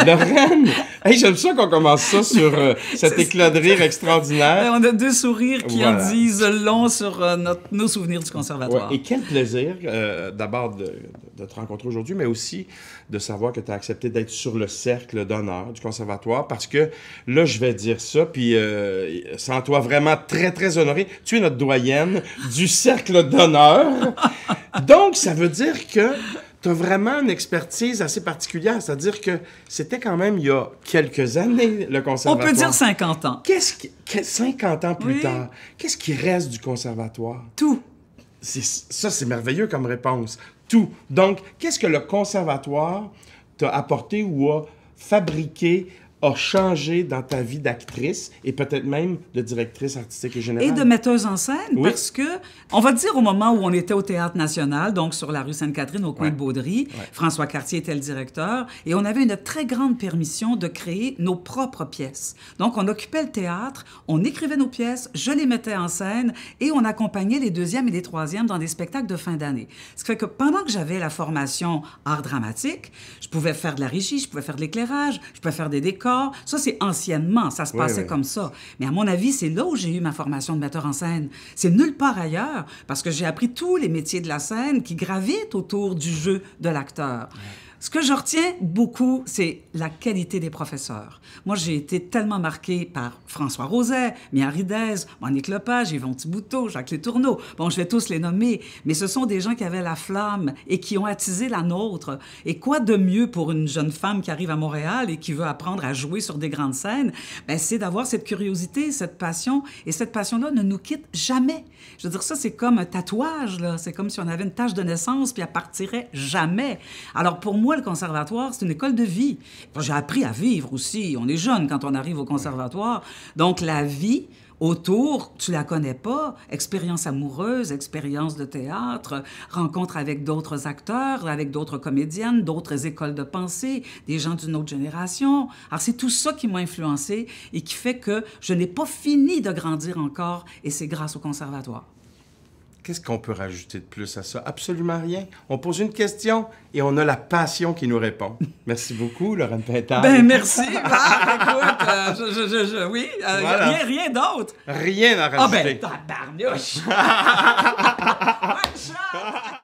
Lorraine! Hey, j'aime ça qu'on commence ça sur cet éclat de rire extraordinaire. On a deux sourires qui Voilà. en disent long sur nos souvenirs du conservatoire. Ouais, et quel plaisir, d'abord, de te rencontrer aujourd'hui, mais aussi de savoir que tu as accepté d'être sur le cercle d'honneur du conservatoire, parce que là, je vais dire ça, puis sens-toi vraiment très, très honoré. Tu es notre doyenne du cercle d'honneur. Donc, ça veut dire que tu as vraiment une expertise assez particulière, c'est-à-dire que c'était quand même il y a quelques années, le On conservatoire. peut dire 50 ans. 50 ans plus Oui. tard, qu'est-ce qui reste du conservatoire? Tout. Ça, c'est merveilleux comme réponse. Tout. Donc, qu'est-ce que le conservatoire t'a apporté ou a fabriqué, a changé dans ta vie d'actrice et peut-être même de directrice artistique et générale? Et de metteuse en scène, Oui. parce que, on va dire au moment où on était au Théâtre National, donc sur la rue Sainte-Catherine, au coin de Baudry, François Cartier était le directeur, et on avait une très grande permission de créer nos propres pièces. Donc, on occupait le théâtre, on écrivait nos pièces, je les mettais en scène, et on accompagnait les deuxièmes et les troisièmes dans des spectacles de fin d'année. Ce qui fait que pendant que j'avais la formation art dramatique, je pouvais faire de la régie, je pouvais faire de l'éclairage, je pouvais faire des décors. Ça, c'est anciennement, ça se passait comme ça. Mais à mon avis, c'est là où j'ai eu ma formation de metteur en scène. C'est nulle part ailleurs, parce que j'ai appris tous les métiers de la scène qui gravitent autour du jeu de l'acteur. Ce que je retiens beaucoup, c'est la qualité des professeurs. Moi, j'ai été tellement marquée par François Roset, Mia Ridez, Monique Lepage, Yvon Thibouteau, Jacques Letourneau. Bon, je vais tous les nommer, mais ce sont des gens qui avaient la flamme et qui ont attisé la nôtre. Et quoi de mieux pour une jeune femme qui arrive à Montréal et qui veut apprendre à jouer sur des grandes scènes? Ben, c'est d'avoir cette curiosité, cette passion. Et cette passion-là ne nous quitte jamais. Je veux dire, ça, c'est comme un tatouage, là. C'est comme si on avait une tache de naissance puis elle partirait jamais. Alors, pour moi, le conservatoire, c'est une école de vie. J'ai appris à vivre aussi. On est jeune quand on arrive au conservatoire. Donc, la vie autour, tu la connais pas. Expérience amoureuse, expérience de théâtre, rencontre avec d'autres acteurs, avec d'autres comédiennes, d'autres écoles de pensée, des gens d'une autre génération. Alors, c'est tout ça qui m'a influencée et qui fait que je n'ai pas fini de grandir encore, et c'est grâce au conservatoire. Qu'est-ce qu'on peut rajouter de plus à ça? Absolument rien. On pose une question et on a la passion qui nous répond. Merci beaucoup, Lorraine Pintal. Ben merci. Écoute, oui, Voilà. rien d'autre. Rien à Ah rajouter. ben, tabarnouche! Bonne chance!